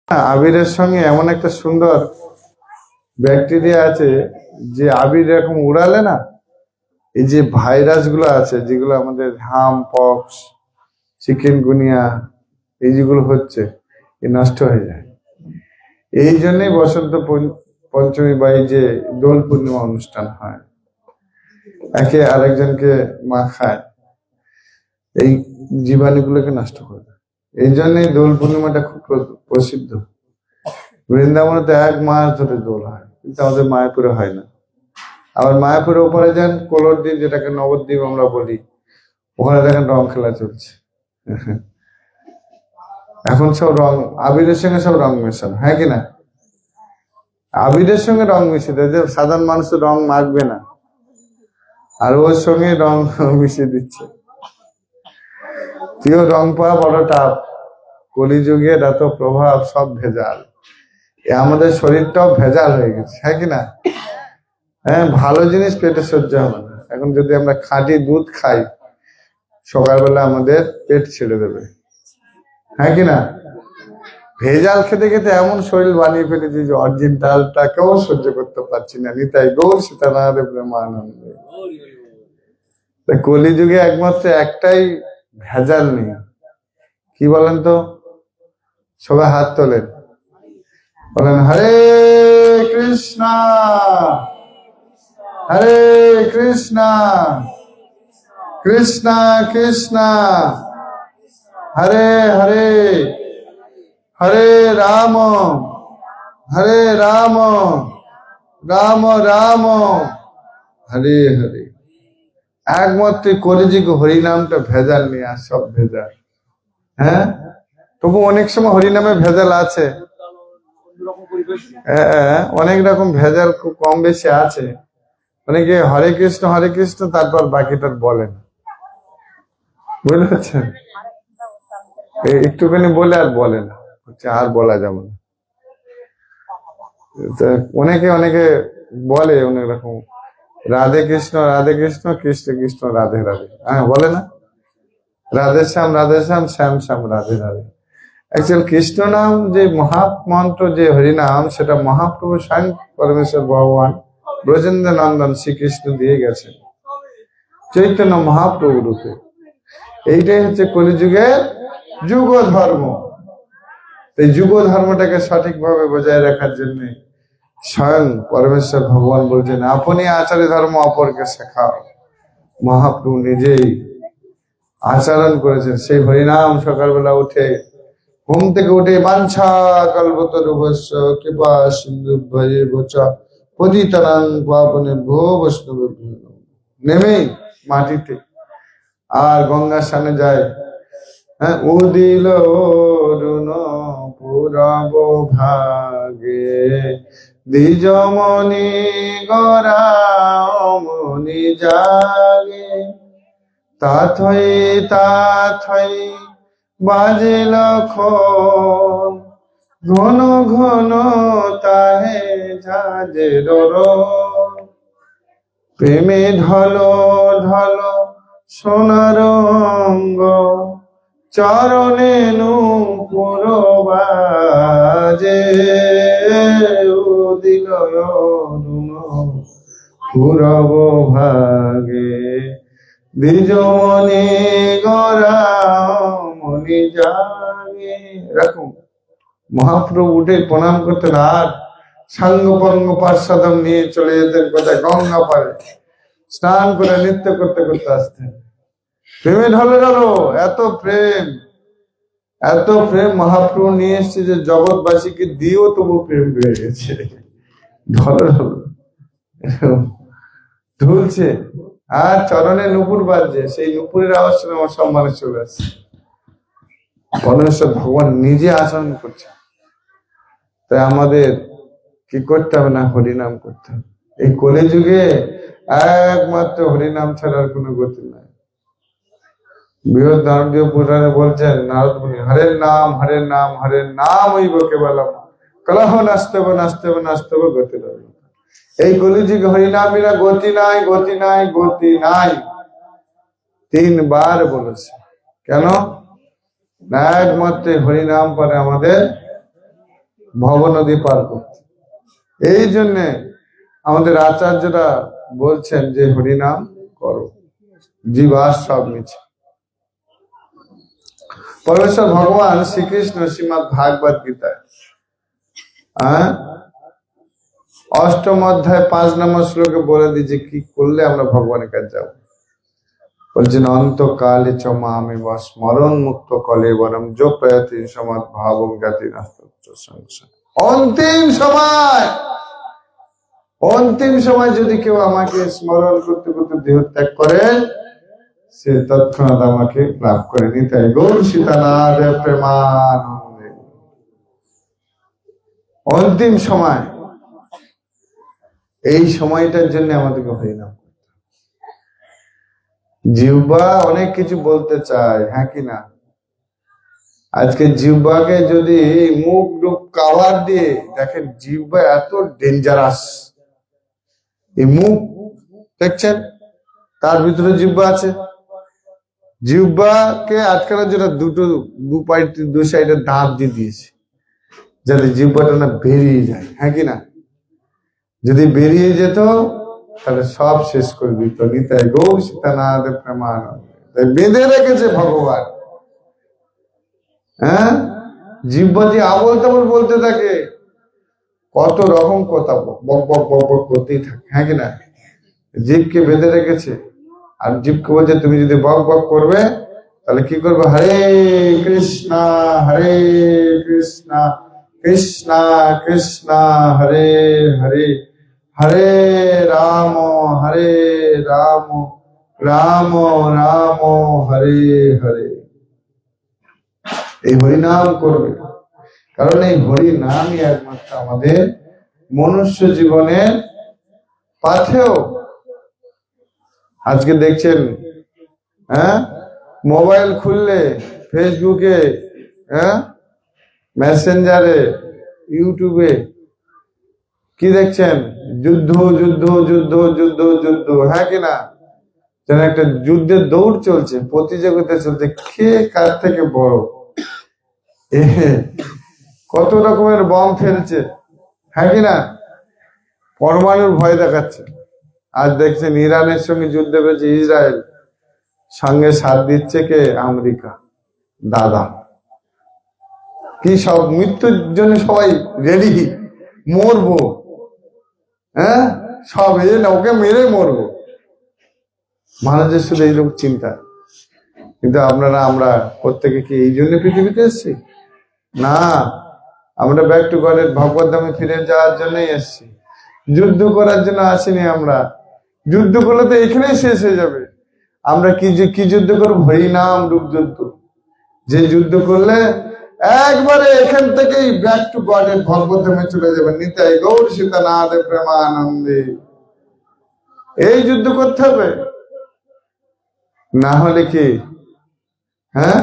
আবিরের সঙ্গে এমন একটা সুন্দর ব্যাকটেরিয়া আছে যে আবির এরকম উড়ালে না, এই যে ভাইরাস গুলো আছে যেগুলো আমাদের হাম পক্স চিকেনগুনিয়া এই যেগুলো হচ্ছে নষ্ট হয়ে যায়। এই জন্যই বসন্ত পঞ্চমী বা এই যে দোল পূর্ণিমা অনুষ্ঠান হয়, একে আরেকজনকে মাখায় এই জীবাণুগুলোকে নষ্ট করে। এই জন্যই দোল পূর্ণিমাটা খুব প্রসিদ্ধ। বৃন্দাবনে তো 1 মাস ধরে দোল হয়, কিন্তু আমাদের মায়াপুরে হয় না। আবার মায়াপুরে ওপরে যান কোলর দ্বীপ, যেটাকে নবদ্বীপ আমরা বলি, ওখানে দেখেন রং খেলা চলছে। এখন সব রং আবিরের সঙ্গে সব রং মেশানো, হ্যাঁ কিনা? আবিরের সঙ্গে রং মিশিয়ে দেয়, যে সাধারণ মানুষ রং মাখবে না, আর ওর সঙ্গে রং মিশিয়ে দিচ্ছে। তুইও রং পাওয়া বড় টাপ, কলিযুগের এত প্রভাব, সব ভেজাল। আমাদের শরীরটাও ভেজাল হয়ে গেছে, হ্যাঁ কিনা? হ্যাঁ, ভালো জিনিস পেটে সহ্য হবে না। এখন যদি আমরা খাঁটি দুধ খাই, সকালবেলা আমাদের পেট ছেড়ে দেবে, হ্যাঁ কিনা? ভেজাল খেতে খেতে এমন শরীর বানিয়ে ফেলেছি যে অরিজিনালটা কেউ সহ্য করতে পারছি না। নিতাই গৌর সীতারাধে প্রেমানন্দ। কলিযুগে একমাত্র একটাই ভেজাল নেই, কি বলেন তো? সবাই হাত তোলেন, বলেন হরে কৃষ্ণ হরে কৃষ্ণ কৃষ্ণ কৃষ্ণ হরে হরে হরে রাম রাম রাম হরে হরে। একমাত্র কলিযুগ হরিনামটা ভেজাল নেই, আর সব ভেজাল। হ্যাঁ, তবু অনেক সময় হরিনামে ভেজাল আছে, অনেক রকম ভেজাল খুব কম বেশি আছে। অনেকে হরে কৃষ্ণ তারপর বাকিটা বলেন, বুঝতে পারছেন? একটুখানি বলে আর বলে না, আর বলা যাবে না। অনেকে বলে অনেক রকম, রাধে কৃষ্ণ কৃষ্ণ কৃষ্ণ রাধে রাধে, হ্যাঁ বলে না? রাধে শ্যাম শ্যাম শ্যাম রাধে রাধে। অ্যাকচুয়াল কৃষ্ণ নাম যে মহামন্ত্র, যে হরিনাম, সেটা মহাপ্রভু স্বয়ং পরমেশ্বর ভগবান ব্রজেন্দ্র নন্দন শ্রীকৃষ্ণ দিয়ে গেছেন চৈতন্য মহাপ্রভু রূপে। এইটাই হচ্ছে কলিযুগের যুগ ধর্ম। এই যুগ ধর্মটাকে সঠিকভাবে বজায় রাখার জন্য স্বয়ং পরমেশ্বর ভগবান বলছেন, আপনি আচার্য ধর্ম অপরকে শেখাও। মহাপ্রভু নিজেই আচরণ করেছেন। সেই হরিনাম সকালবেলা উঠে, ঘুম থেকে উঠে, বাঞ্ছা কল্পতরুভস্য কৃপা সিন্ধু ভজে বচা পতিতানাং পাবনেভ্যো বৈষ্ণবেভ্যো, নেমেই মাটিতে আর গঙ্গার সামনে যায়। হ্যাঁ, উদিল অরুণ পুরব ভাগে দ্বিজমণি গরা মনি জাগে, তাথই বাজিল খন, ঘন ঘন তাহে ঝাঁঝের রোল, প্রেমে ঢল ঢল সোনার অঙ্গ, চরণে নূপুর বাজে, উদিল অরুণ পুরব ভাগে দ্বিজমণি গরা মনি জাগে। এরকম মহাপ্রভু উঠে প্রণাম করতেন, আর সাঙ্গ পঙ্গ পার্শ্বদম নিয়ে চলে যেতেন কোথায়? গঙ্গা পারে স্নান করে নৃত্য করতে করতে আসতেন। প্রেমে ঢলে ঢলো, এত প্রেম মহাপ্রভু নিয়ে এসছে যে জগৎবাসীকে দিয়েও তবু প্রেম বেড়ে গেছে। ঢলো ঢলো ঢুলছে, আর চরণে নুপুর বাজছে। সেই নুপুরের আওয়াজ শুনে আমার সব মানুষ চলে আসছে। পরমেশ্বর ভগবান নিজে আচরণ করছে। তাই আমাদের কি করতে হবে না? হরিনাম করতে হবে। এই কলিযুগে একমাত্র হরিনাম ছাড়ার কোনো গতি নাই। বৃহৎ নারদীয় পুরাণে বলছেন, নারদ মুনি, হরের নাম হইব কেবলম, কলহ নাস্তব গতি রইল। এই কলিযুগে হরিনাম বিনা গতি নাই। 3 বার বলেছে। কেন? একমাত্র হরিনাম পরে আমাদের ভব নদী পার করতে। এই জন্যে আমাদের আচার্যরা বলছেন যে হরিনাম করো, জীবাস সব মিছে। পরমেশ্বর ভগবান শ্রীকৃষ্ণ শ্রীমদ্ ভাগবত গীতায় অষ্টম অধ্যায় 5 নম্বর শ্লোকে বলে দিয়েছে কি করলে আমরা ভগবানের কাছে যাবো। বলছেন অন্তকালে চ মামেব স্মরণ মুক্ত কলেবরম যো প্রয়তি সমাদ ভাবং জাতি নাস্ত সংসার। অন্তিম সময় যদি কেউ আমাকে স্মরণ করতে করতে দেহ ত্যাগ করে, সে তৎক্ষণাৎ আমাকে লাভ করে নিতে। গৌর সীতানাথ প্রেমানন্দে। অন্তিম সময়, এই সময়টার জন্য আমাদেরকে হরিনাম। জিহ্বা অনেক কিছু বলতে চায়, হ্যাঁ কি না? আজকে জিহ্বাকে যদি মুখ রূপ কাভার দিয়ে দেখেন, জিহ্বা এত ডেঞ্জারাস। এই মুখ দেখছেন, তার ভিতরে জিহ্বা আছে। জিহ্বাকে আটকানোর জন্য দু সাইডে দাঁত দিয়ে দিয়েছে, যাতে জিহ্বাটা না বেরিয়ে যায়, হ্যাঁ কি না? যদি বেরিয়ে যেত তাহলে সব শেষ করে দিত। নিতাই গৌর সীতানাথ প্রেমানন্দে। তাই বেঁধে রেখেছে ভগবান। হ্যাঁ, জিহ্বা যে আবল তাবল বলতে থাকে, কত রকম কথা বক বক বক বক করতেই থাকে, হ্যাঁ কি না? জীবকে বেঁধে রেখেছে। আর জীবকে বলছে তুমি যদি বক বক করবে তাহলে কি করবে? হরে কৃষ্ণ কৃষ্ণ কৃষ্ণ হরে হরে, হরে রাম রাম রাম হরে হরে। এই হরিনাম করবে, কারণ এই হরিনামই একমাত্র আমাদের মনুষ্য জীবনের পাথেয়। আজকে দেখছেন, মোবাইল খুললে ফেসবুকে, মেসেঞ্জারে, ইউটিউবে কি দেখছেন? যুদ্ধ যুদ্ধ যুদ্ধ যুদ্ধ যুদ্ধ, হ্যাঁ কিনা? যেন একটা যুদ্ধের দৌড় চলছে, প্রতিযোগিতা চলছে, কে কার থেকে বড়। কত রকমের বম ফেলছে, হ্যাঁ কিনা? পরমাণুর ভয় দেখাচ্ছে। আজ দেখছেন ইরানের সঙ্গে যুদ্ধ করেছে ইসরায়েল, সঙ্গে সাথ দিচ্ছে কে? আমেরিকা। দাদা কি সব মৃত্যুর জন্য সবাই রেডি, মরবো, হ্যাঁ সব এই না, ওকে মেরে মরবো। মানুষের শুধু এইরকম চিন্তা। কিন্তু আমরা প্রত্যেকে কি এই জন্য পৃথিবীতে এসছি? না, আমরা ব্যাক টু গডের ভগবত ধামে ফিরে যাওয়ার জন্যই এসছি, যুদ্ধ করার জন্য আসিনি। আমরা যুদ্ধ করলে তো এখানেই শেষ হয়ে যাবে। আমরা কি যুদ্ধ করবো? হরিনাম রূপ যুদ্ধ। যে যুদ্ধ করলে একবারে এখান থেকেই ব্যাক টু গডের ভগবত ধামে চলে যাবে। নিতাই গৌর সীতানাথ প্রেমানন্দে। এই যুদ্ধ করতে হবে, না হলে কি? হ্যাঁ,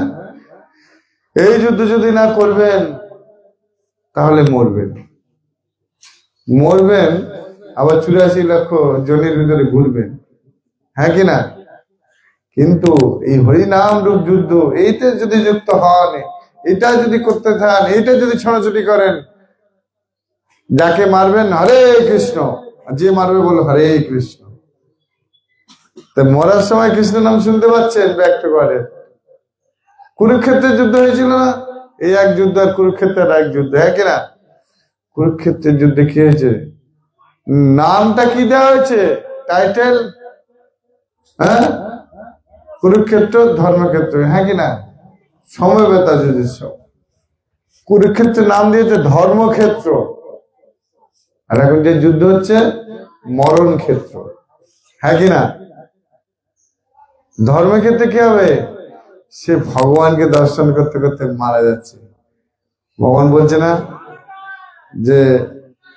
এই যুদ্ধ যদি না করবেন তাহলে মরবেন, আবার 84 লক্ষ জনের ভিতরে ঘুরবেন, হ্যাঁ কিনা? কিন্তু এই হরিনাম রূপ যুদ্ধ, এইতে যদি যুক্ত হন, এটা যদি করতে চান, এইটা যদি ছোটাছুটি করেন, যাকে মারবেন হরে কৃষ্ণ, যে মারবে বলো হরে কৃষ্ণ। তো মরার সময় কৃষ্ণ নাম শুনতে পাচ্ছেন? ব্যক্ত করে। কুরুক্ষেত্রের যুদ্ধ হয়েছিল না? এই এক যুদ্ধ, আর কুরুক্ষেত্রের এক যুদ্ধ, হ্যাঁ কিনা? কুরুক্ষেত্রের যুদ্ধে কি হয়েছে? নামটা কি দেওয়া হয়েছে? টাইটেল, হ্যাঁ, কুরুক্ষেত্র ধর্মক্ষেত্র, হ্যাঁ কিনা? সমবেতা যুদ্ধ। কুরুক্ষেত্রের নাম দিয়েছে ধর্মক্ষেত্র। আর এখন যে যুদ্ধ হচ্ছে মরণ ক্ষেত্র, হ্যাঁ কিনা? ধর্মক্ষেত্রে কি হবে? সে ভগবানকে দর্শন করতে করতে মারা যাচ্ছে। ভগবান বলছে না যে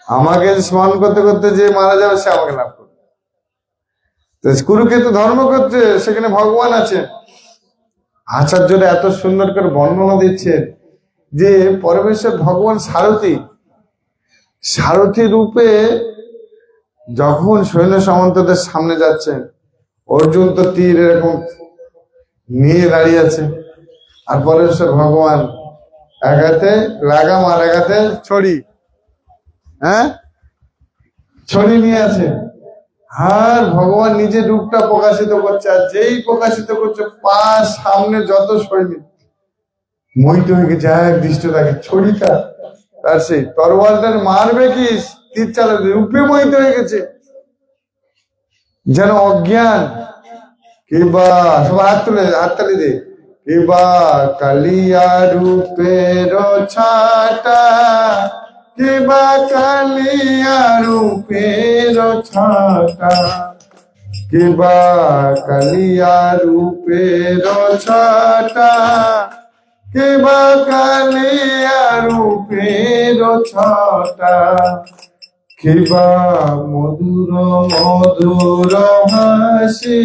আমাকে স্মরণ করতে করতে যে মারা যাবে সে আমাকে লাভ করবে। কুরুক্ষেত্র ধর্মক্ষেত্রে, সেখানে ভগবান আছে। আচার্যরা এত সুন্দর করে বর্ণনা দিচ্ছে যে পরমেশ্বর ভগবান সারথী রূপে যখন সৈন্য সামন্তদের সামনে যাচ্ছেন, অর্জুন তো তীর এরকম নিয়ে দাঁড়িয়ে আছে, আর পরমেশ্বর ভগবান এক হাতে লাগাম আর এক হাতে ছড়ি, হ্যাঁ ছড়ি নিয়ে আছে। আর ভগবান নিজে রূপটা প্রকাশিত করছে, আর যেই প্রকাশিত করছে পা সামনে যত সৈনিক মোহিত হয়ে গেছে এক দৃষ্ট থাকে ছড়িটা, আর সেই তরোয়ালটার মারবে কি তীর চালাবে রূপে মোহিত হয়ে গেছে, যেন অজ্ঞান। কিবা সবাই হাততালি দে, কিবা কালিয়া রূপের ছাটা, কিবা কালিয়া রূপের ছাটা, কিবা কালিয়া রূপের ছাটা, কিবা কালিয়া রূপের ছাটা, কিবা মধুর মধুর হাসি,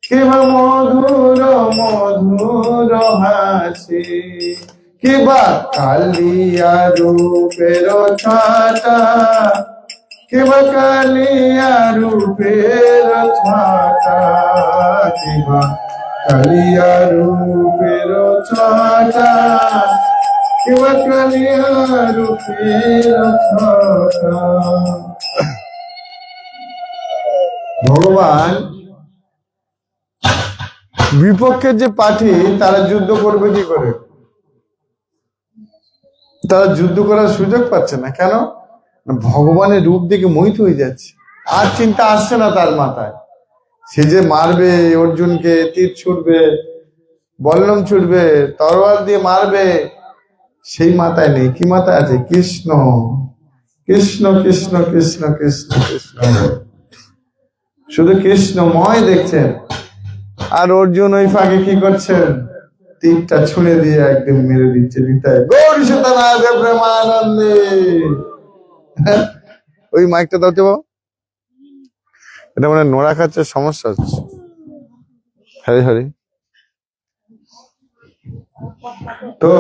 কিবা মধুর মধুর হাসি, কিবা কালিয়া রূপের ছাটা, কিবা কালিয়া রূপের ছাটা, কিবা কালিয়া রূপের ছাটা, কিবা কালিয়া রূপের ছাটা। ভগবান বিপক্ষের যে পার্টি তারা যুদ্ধ করবে কি করে? তারা যুদ্ধ করার সুযোগ পাচ্ছে না। কেন? ভগবানের রূপ দেখে মোহিত হয়ে যাচ্ছে, আর চিন্তা আসছে না তার মাথায়। সে যে মারবে অর্জুনকে, তীর ছুটবে, বল্লম ছুটবে, তরোয়াল দিয়ে মারবে, সেই মাথায় নেই। কি মাথায় আছে? কৃষ্ণ কৃষ্ণ কৃষ্ণ কৃষ্ণ কৃষ্ণ কৃষ্ণ, শুধু কৃষ্ণময় দেখছেন। আর অর্জুন ওই ফাঁকে কি করছেন? তীরটা ছুঁড়ে দিয়ে একদম মেরে দিচ্ছে নিতাই গৌর সীতানাথ প্রেমানন্দে। ওই মাইকটা দাও তো, এটা মানে নোড়া খাচ্ছে, সমস্যা হচ্ছে। হরি হরি। তো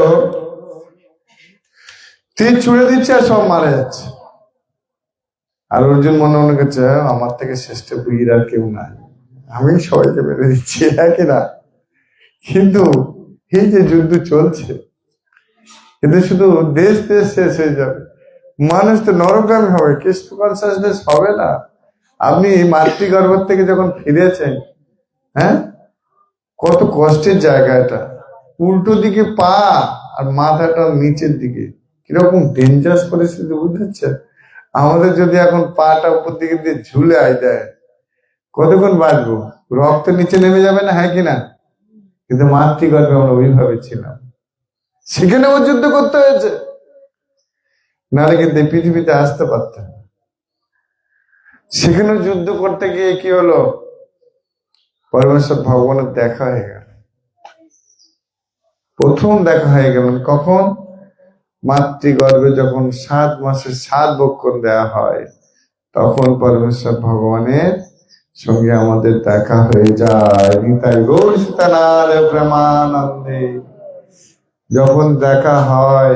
তীর ছুঁড়ে দিচ্ছে আর সব মারা যাচ্ছে। আর অর্জুন মনে মনে করছে আমার থেকে শ্রেষ্ঠ বীর আর কেউ নাই, আমি সবাইকে মেরে দিচ্ছি, একই না। কিন্তু এই যে যুদ্ধ চলছে, এতে শুধু দেশ দেশ শেষ হয়ে যাবে, মানুষ তো নরকামী হবে, কৃষ্ণ কনসাসনেস হবে না। আপনি মাতৃগর্ভ থেকে যখন ফিরেছেন, হ্যাঁ কত কষ্টের জায়গা এটা, উল্টো দিকে পা আর মাথাটা নিচের দিকে, কিরকম ডেঞ্জারাস পরিস্থিতি বুঝতেছেন? আমাদের যদি এখন পাটা উপর দিকে দিয়ে ঝুলে দেয়, কতক্ষণ বাঁচবো? রক্ত নিচে নেমে যাবে না, হ্যাঁ কিনা? কিন্তু মাতৃগর্ভে আমরা ওইভাবে ছিলাম, সেখানেও যুদ্ধ করতে হয়েছে, নাহলে কিন্তু এই পৃথিবীতে আসতে পারতেন না। সেখানেও যুদ্ধ করতে গিয়ে কি হলো? পরমেশ্বর ভগবানের দেখা হয়ে গেল। প্রথম দেখা হয়ে গেল কখন? মাতৃগর্ভে যখন 7 মাসের 7 বক্ষণ দেয়া হয়, তখন পরমেশ্বর ভগবানের সঙ্গে আমাদের দেখা হয়ে যায়। নিতাই গৌর সীতানাথ প্রেমানন্দে। যখন দেখা হয়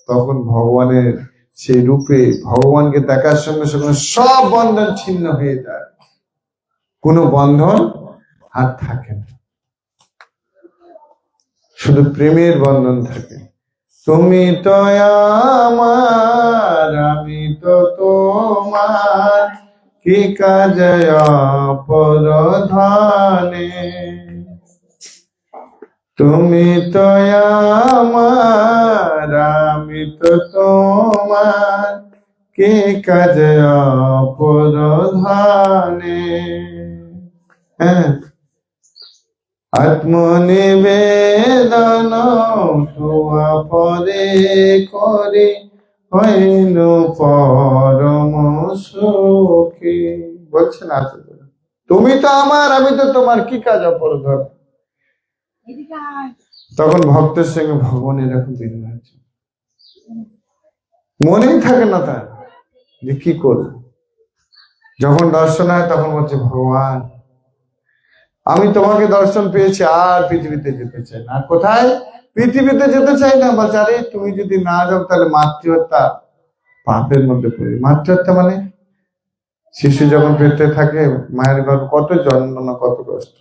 তখন ভগবানের সেই রূপে, ভগবানকে দেখার সঙ্গে সঙ্গে সব বন্ধন ছিন্ন হয়ে যায়, কোনো বন্ধন আর থাকে না, শুধু প্রেমের বন্ধন থাকে। তুমি তো আমার, আমি তো তোমার, কি কাজে অপরধানে। তুমি তো আমার, আমি তো তোমার, কি কাজে অপরধানে। হ্যাঁ, আত্মনিবেদন তুয়া পরে করে হইল পরম সুখী। বলছেন তুমি তো আমার, আমি তো তোমার, কি কাজ অপরধর। তখন ভক্তের সঙ্গে ভগবান এরকম দিন হয়েছে, মনেই থাকে না তার যে কি করবে। যখন দর্শন হয় তখন বলছে ভগবান আমি তোমাকে দর্শন পেয়েছি, আর পৃথিবীতে যেতে চাই না। আর কোথায়? পৃথিবীতে যেতে চাই না। বলছে আরে তুমি যদি না যাও তাহলে মাতৃহত্যা পাপের মধ্যে পড়ি। মাতৃহত্যা মানে শিশু যখন পেটে থাকে মায়ের গর্ভে কত যন্ত্রণা, কত কষ্ট।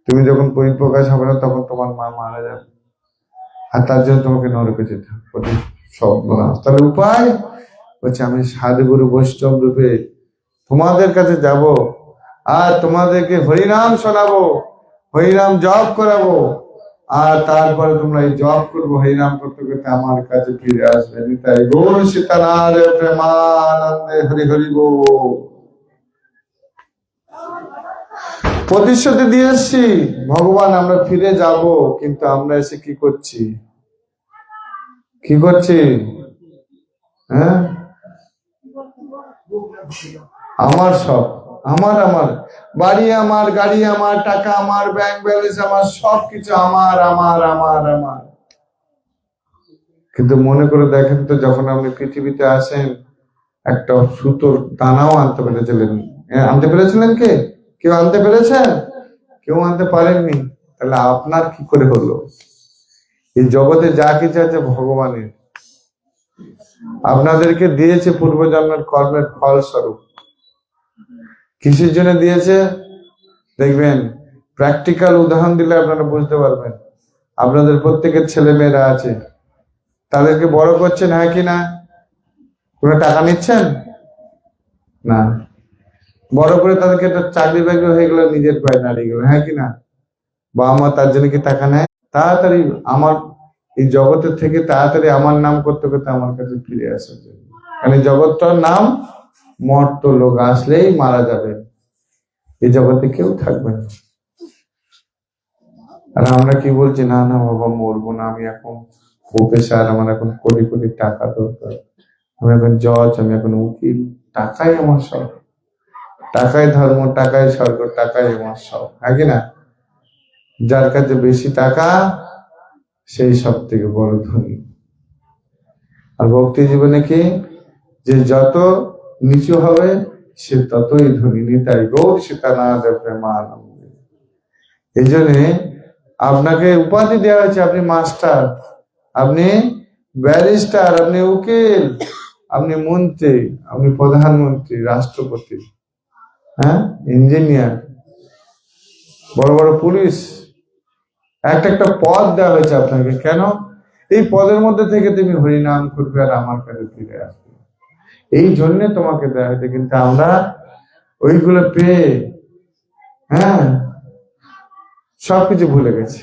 তুমি যখন পরিপ্রকাশ হবে না তখন তোমার মা মারা যাবে, আর তার জন্য তোমাকে নরকে যেতে হবে। সব না, তাহলে উপায় বলছে আমি সাধুগুরু বৈষ্ণব রূপে তোমাদের কাছে যাব, আর তোমাদেরকে হরিনাম শোনাবো, হরিনাম জপ করাবো, আর তারপরে তোমরা এই জপ করবো, হরিনাম করতে করতে আমার কাছে ফিরে আসবে। তাই গৌর সীতানাথ প্রেমানন্দে হরি হরি বল। প্রতিশ্রুতি দিয়ে এসছি ভগবান আমরা ফিরে যাব, কিন্তু আমরা এসে কি করছি, কি করছি? হ্যাঁ, আমার সব, আমার আমার বাড়ি আমার, গাড়ি আমার, টাকা আমার, ব্যাংক ব্যালেন্স আমার, সবকিছু আমার আমার আমার আমার। কিন্তু মনে করে দেখেন তো, যখন আপনি পৃথিবীতে আসেন একটা সুতোর দানাও আনতে পেরেছিলেন? আনতে পেরেছিলেন? কেউ আনতে পেরেছেন? কেউ আনতে পারেননি। তাহলে আপনার কি করে হলো? এই জগতে যা কিছু আছে ভগবানের, আপনাদেরকে দিয়েছে পূর্বজন্মের কর্মের ফল স্বরূপ। কিসের জন্য দিয়েছে দেখবেন, প্র্যাকটিক্যাল উদাহরণ দিলে আপনারা বুঝতে পারবেন। আপনাদের প্রত্যেকের ছেলে মেয়েরা আছে, তাদেরকে বড় করছেন, হ্যাঁ কি না? কোনো টাকা নিচ্ছেন না, বড় করে তাদেরকে একটা চাকরি বাকরি হয়ে গেল, নিজের পায়ে দাঁড়িয়ে গেল, হ্যাঁ কি না? বাবা মা তার জন্য কি টাকা নেয়? তাড়াতাড়ি আমার এই জগতের থেকে তাড়াতাড়ি আমার নাম করতে করতে আমার কাছে ফিরে আসার জন্য। কারণ এই জগৎটার নাম মর্ত, লোক আসলেই মারা যাবে, এই জগতে কেউ থাকবে না। আর আমরা কি বলছি, না না বাবা মরবো না, আমি এখন প্রফেসর, আমার এখন কোটি কোটি টাকা দরকার, আমি এখন জজ, আমি এখন উকিল, টাকাই আমার সব, টাকাই ধর্ম, টাকাই স্বর্গ, টাকাই আমার সব, হ্যাঁ কি না? যার কাছে বেশি টাকা সেই সব থেকে বড় ধনী। আর ভক্তি জীবনে কি, যে যত নিচু হবে সে ততই ধনী। নিতাই গৌর সীতানাথ প্রেমানন্দে। এই জন্যে আপনাকে উপাধি দেওয়া হয়েছে, আপনি মাস্টার, আপনি ব্যারিস্টার, আপনি উকিল, আপনি মন্ত্রী, আপনি প্রধানমন্ত্রী, রাষ্ট্রপতি, হ্যাঁ, ইঞ্জিনিয়ার, বড় বড় পুলিশ, একটা একটা পদ দেওয়া হয়েছে আপনাকে। কেন? এই পদের মধ্যে থেকে তুমি হরিনাম করবে আর আমার কাছে ফিরে আসবে, এই জন্য তোমাকে দেওয়া হয়েছে। কিন্তু আমরা ওইগুলো পেয়ে, হ্যাঁ, সবকিছু ভুলে গেছি।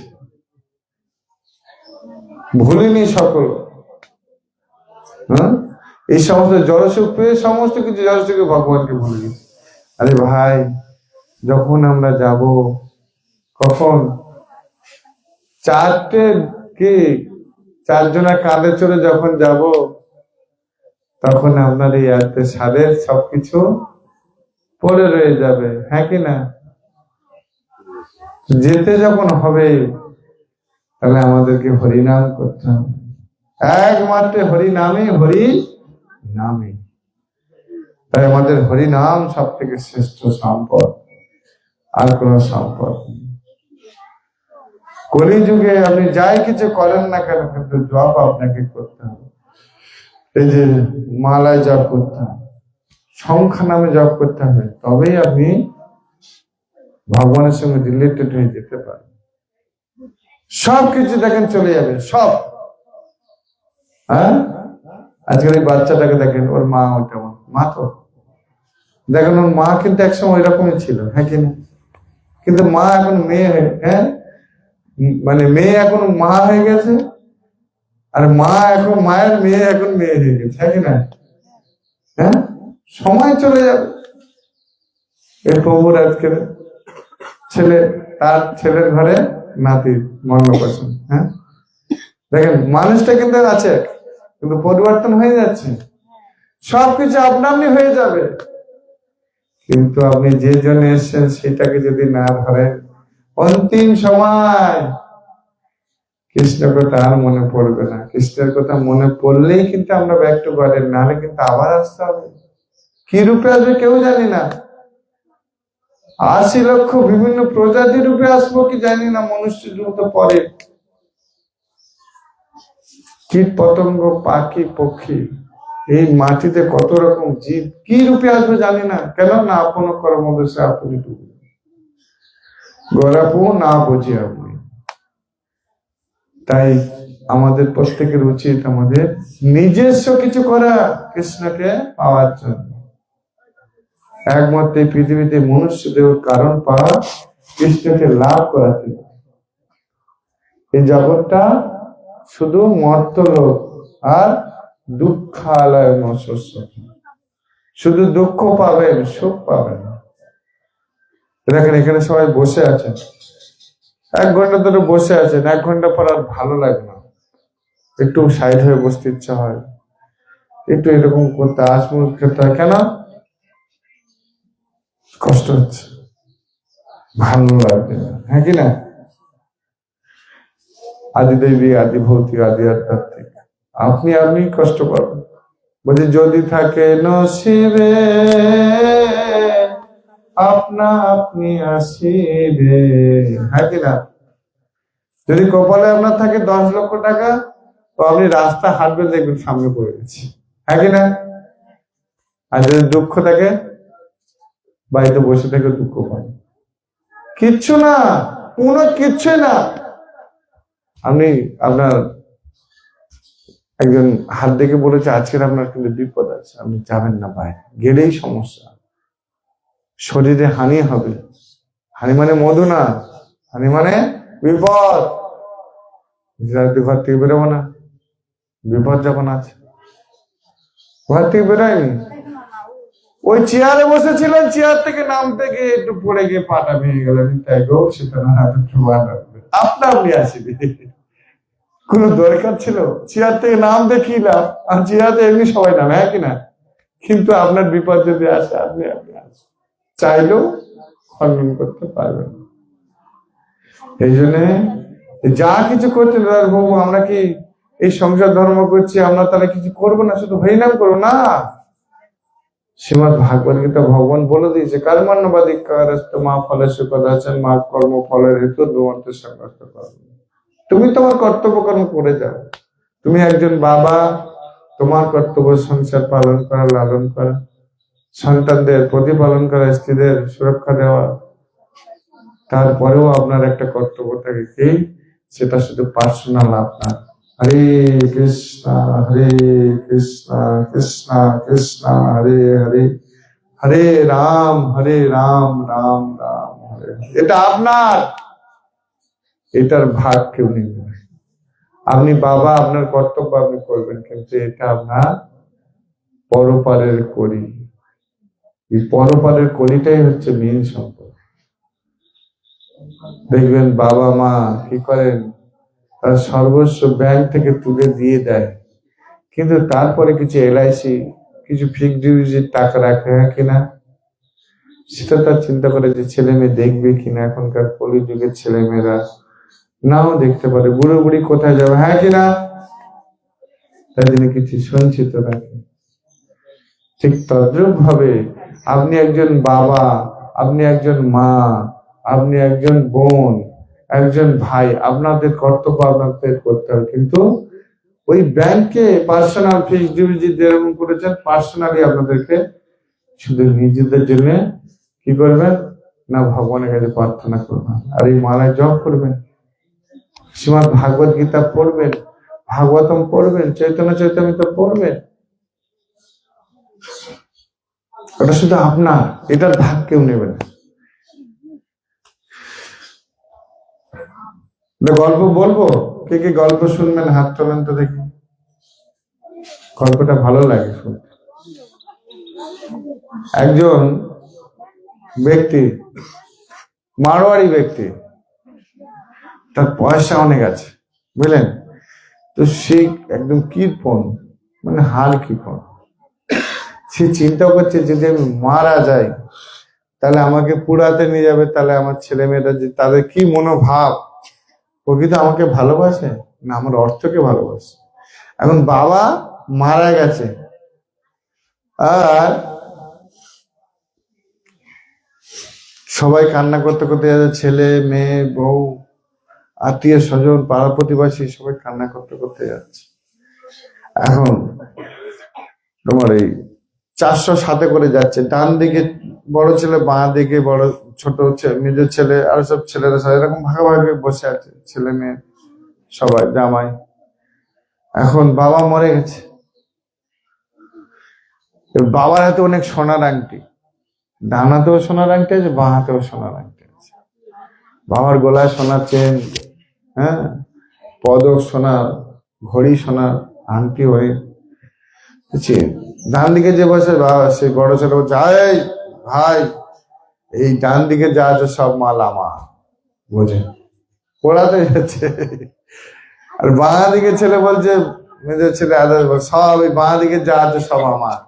ভুলিনি সকল, হ্যাঁ, এই সমস্ত জড়সুখ পেয়ে সমস্ত কিছু জড়সুখে ভগবানকে ভুলে গেছি। আরে ভাই, যখন আমরা যাব, কখন চারজনা কাঁধে চড়ে যখন যাব, তখন আপনার এই আত্মে সাদের সবকিছু পড়ে রয়ে যাবে, হ্যাঁ কি না? যেতে যখন হবে, তাহলে আমাদেরকে হরিনাম করতে হবে, একমাত্র হরিনামে, হরি নামে। তাই আমাদের হরিনাম সব থেকে শ্রেষ্ঠ সম্পদ, আর কোন সম্পদ নেই। কলিযুগে আপনি যাই কিছু করেন না কেন, কিন্তু জপ আপনাকে করতে হবে। এই যে মালায় জপ করতে হবে, সংখ্যা নামে জপ করতে হবে, তবেই আপনি ভগবানের সঙ্গে রিলেটেড হয়ে যেতে পারেন। সবকিছু দেখেন চলে যাবে সব। হ্যাঁ, আজকের এই বাচ্চাটাকে দেখেন, ওর মা ওইটা মা, তো দেখেন ওর মা কিন্তু একসময় ওইরকমই ছিল, হ্যাঁ কিনা? কিন্তু মা এখন মেয়ে হয়ে, হ্যাঁ, মানে মেয়ে এখন মা হয়ে গেছে, আর মা এখন মায়ের মেয়ে এখন মেয়ে হয়ে গেছে, হ্যাঁ কিনা? হ্যাঁ, সময় চলে যাবে। এই প্রভুর আজকের ছেলে, তার ছেলের ঘরে নাতি মন্নপ্রাশন, হ্যাঁ, দেখেন মানুষটা কিন্তু আছে, কিন্তু পরিবর্তন হয়ে যাচ্ছে, সবকিছু আপনি হয়ে যাবে। কিন্তু আপনি যে জন্য এসছেন সেটাকে যদি না ধরেন, অন্তিম সময় কৃষ্ণের কথা আর মনে পড়বে না। কৃষ্ণের কথা মনে পড়লেই কিন্তু আমরা ব্যাক টু গডের, নাহলে কিন্তু আবার আসতে হবে। কি রূপে আসবে কেউ জানি না, ৮০ লক্ষ বিভিন্ন প্রজাতি রূপে আসবো কি জানি না, মনুষ্য রূপ তো পরে, কীট পতঙ্গ, পাখি পক্ষী, এই মাটিতে কত রকম জীব কি রূপে আসবে জানি না। কেন না আপন কর্ম দোষে আপনি ডুবে, গরাপু না বুঝি আপনি। তাই আমাদের প্রত্যেকের উচিত আমাদের নিজস্ব কিছু করা কৃষ্ণকে পাওয়ার জন্য। একমাত্র এই পৃথিবীতে মনুষ্য দেহের কারণ পাওয়া কৃষ্ণকে লাভ করা ছিল। এই জগৎটা শুধু মর্তলোক আর দুঃখালয় নশস্য, শুধু দুঃখ পাবেন, সুখ পাবেন। দেখেন এখানে সবাই বসে আছেন, 1 ঘন্টা ধরে বসে আছেন, 1 ঘন্টা পর আর ভালো লাগে না, একটু সাইড হয়ে বসতে ইচ্ছা হয়, একটু এরকম করতে আসমুখ খেতে হয়। কেন? কষ্ট হচ্ছে, ভালো লাগবে না, হ্যাঁ কি না? আদি দেবী, আদি ভৌতিক, আদি আধ্যাত্মিক, আপনি কষ্ট পাবেন। বলছি যদি থাকে নসিবে আপনা আপনি আসিবে, হ্যাঁ কি না? যদি কপালে আপনার থাকে 10 লক্ষ টাকা, তো আপনি রাস্তা হাঁটবেন, দেখবেন সামনে পড়ে গেছে, হ্যাঁ কি না? আর যদি দুঃখ থাকে, বাড়িতে বসে থেকে দুঃখ পান, কিচ্ছু না, কোনো কিচ্ছুই না। আপনি আপনার একজন হাত দেখে বলেছে আজকের আপনার কিন্তু বিপদ আছে, আপনি যাবেন না ভাই, গেলেই সমস্যা, শরীরে হানি হবে। হানি মানে মধু না, হানি মানে বিপদ। ঘর থেকে বেরোবো না, বিপদ যখন আছে। ঘর থেকে বেরোয়নি, ওই চেয়ারে বসেছিলেন, চেয়ার থেকে নামতে গিয়ে একটু পড়ে গিয়ে পাটা ভেঙে গেলেন, তাই গো সেটা না আপনা আপনি আসিবে। কোন দরকার ছিল চেয়ার থেকে নাম দেখিলাম? আর চেয়ারে এমনি সবাই নামে, হ্যাঁ কিনা? কিন্তু আপনার বিপদ যদি আসে, আপনি চাইলেও খণ্ডন করতে পারবেন। এই জন্য যা কিছু করতে বাবু, আমরা কি এই সংসার ধর্ম করছি, আমরা তাহলে কিছু করবো না, শুধু হরিনাম করবো না? শ্রীমদ ভাগবত গীতা ভগবান বলে দিয়েছে, কর্মান্নবাদী কারস্ত মা ফলের সুখদাচন মা কর্ম ফলের হেতু দুমন্ত সংঘর্ষ কর্ম। তুমি তোমার কর্তব্য কর্ম করে যাও। তুমি একজন বাবা, তোমার কর্তব্য সংসার পালন করা, লালন করা, সন্তানদের প্রতিপালন করা, স্ত্রীদের সুরক্ষা দেওয়া। তারপরেও আপনার একটা কর্তব্য থাকে, কি? সেটা শুধু পার্সোনাল আপনার। হরে কৃষ্ণ হরে কৃষ্ণ কৃষ্ণ কৃষ্ণ হরে হরে, হরে রাম রাম রাম হরে হরে। এটা আপনার, এটার ভাগ কেউ নেবে না। আপনি বাবা, আপনার কর্তব্য আপনি করবেন, কিন্তু এটা আপনার পরপারের কলি। এই পরপারের কলিটাই হচ্ছে মেন সম্পদ। দেখবেন বাবা মা কি করেন, তার সর্বস্ব ব্যাংক থেকে তুলে দিয়ে দেয়, কিন্তু তারপরে কিছু এলআইসি, কিছু ফিক্সড ডিপোজিট টাকা রাখে কিনা, সেটা তার চিন্তা করে যে ছেলে মেয়ে দেখবে কিনা। এখনকার কলিযুগের ছেলে মেয়েরা নাও দেখতে পারে, বুড়ো বুড়ি কোথায় যাবে, হ্যাঁ কিনা? তাই জন্য কিছু সঞ্চিত রাখে। ঠিক তদ্রুপ ভাবে আপনি একজন বাবা, আপনি একজন মা, আপনি একজন বোন, একজন ভাই, আপনাদের কর্তব্য আপনাদের করতে হবে। কিন্তু ওই ব্যাংকে পার্সোনাল ফিক্সড ডিপোজিট যেরকম করেছেন, পার্সোনালি আপনাদেরকে শুধু নিজেদের জন্য কি করবেন না, ভগবানের কাছে প্রার্থনা করবেন, আর এই মালায় জপ করবেন, শ্রীমদ ভাগবত গীতা পড়বেন, ভাগবতম পড়বেন, চৈতন্য চৈতন্য পড়বেন। ওটা শুধু আপনার, এটার ভাগ কেউ নেবে না। গল্প বলবো, কে কে গল্প শুনবেন হাত তোলেন তো দেখি। গল্পটা ভালো লাগে শুনতে। একজন ব্যক্তি, মারোয়ারি ব্যক্তি, তার পয়সা অনেক আছে, বুঝলেন? তো সে একদম কৃপণ, মানে হাল কৃপণ। সে চিন্তা করছে যদি আমি মারা যাই, তাহলে আমাকে পুরাতে নিয়ে যাবে, তাহলে আমার ছেলে মেয়েরা যে তাদের কি মনোভাব, প্রকৃত আমাকে ভালোবাসে না আমার অর্থকে ভালোবাসে। এখন বাবা মারা গেছে, আর সবাই কান্না করতে করতে যাচ্ছে, ছেলে মেয়ে বউ আত্মীয় স্বজন পাড়া প্রতিবেশী সবাই কান্না করতে করতে যাচ্ছে। এখন তোমার এই 400 সাথে করে যাচ্ছে, ডান দিকে বড় ছেলে, বাঁ দিকে বড় ছোট নিজের ছেলে, আর সব ছেলেরা সব এরকম ভাগাভাগি বসে আছে, ছেলে মেয়ে সবাই, জামাই। এখন বাবা মরে গেছে, বাবার হাতে অনেক সোনার আংটি, ডান হাতেও সোনার আংটি আছে, বাঁ হাতেও সোনার আংটি আছে। বাবার গলায় সোনার চেন, হ্যাঁ, পদক সোনার, ঘড়ি সোনার, আংটি হয়ে ডান দিকে যে বসে বাবা, সে বড় ছেলে বলছে, এই ভাই, এই ডান দিকে যা আছে সব মাল আমার, বোঝে পড়াতে যাচ্ছে। আর বাঁ দিকে ছেলে বলছে, মেয়েদের ছেলে আদার সব এই বাঁ দিকে যা আছে সব আমার।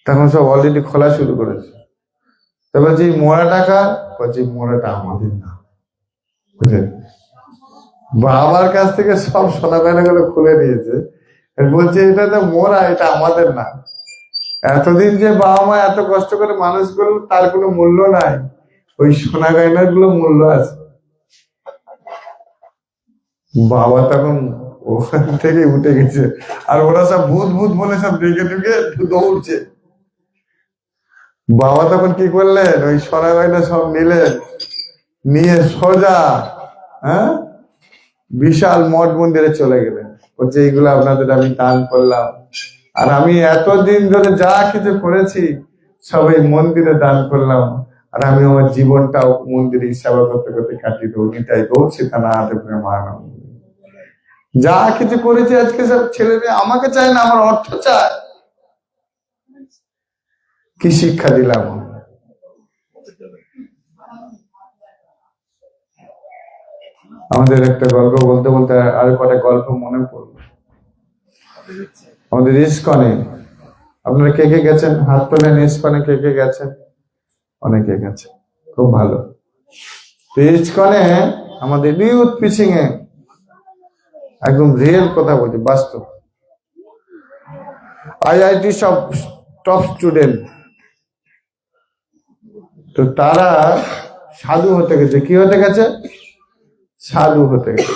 তখন সব অলরেডি খোলা শুরু করেছে। তো বলছি মোড়া টাকা, বলছি মোড়াটা আমাদের না, বুঝলেন? বাবার কাছ থেকে সব সোনা গয়নাগুলো খুলে নিয়েছে, বলছে এটা তো মোড়া, এটা আমাদের না। এতদিন যে বাবা মা এত কষ্ট করে মানুষ করলো, তার কোনো মূল্য নাই, ওই সোনা গয়নার গুলো মূল্য আছে। বাবা তখন ওখান থেকে উঠে গেছে, আর ওরা সব ভূত ভূত বলে সব ডেকে ডেকে দৌড়ছে। বাবা তখন কি করলেন, ওই সোনা গয়না সব নিলেন, নিয়ে সোজা, হ্যাঁ, বিশাল মঠ মন্দিরে চলে গেলেন। বলছে এইগুলো আপনাদের আমি দান করলাম, আর আমি এতদিন ধরে যা কিছু করেছি সব এই মন্দিরে দান করলাম, আর আমি আমার জীবনটাও মন্দিরে সেবা করতে করতে কাটিয়ে দেবো। এটাই দৌড়ছি তা না, যা কিছু করেছি আজকে সব ছেলে মেয়ে আমাকে চায় না, আমার অর্থ চায়। কি শিক্ষা দিলাম? আমাদের একটা গল্প বলতে বলতে আরো কটা গল্প মনে পড়লো। আমাদের ইস্কনে, আপনারা কে কে গেছেন? হাত তোলেন। ইস্কনে কে কে গেছেন? অনেকে গেছে, খুব ভালো। ইস্কনে আমাদের ইউথ পিচিং এ একদম রিয়েল কথা বলছি, বাস্তব। আইআইটি সব টপ স্টুডেন্ট, তো তারা সাধু হতে গেছে। কি হতে গেছে? সাধু হতে গেছে।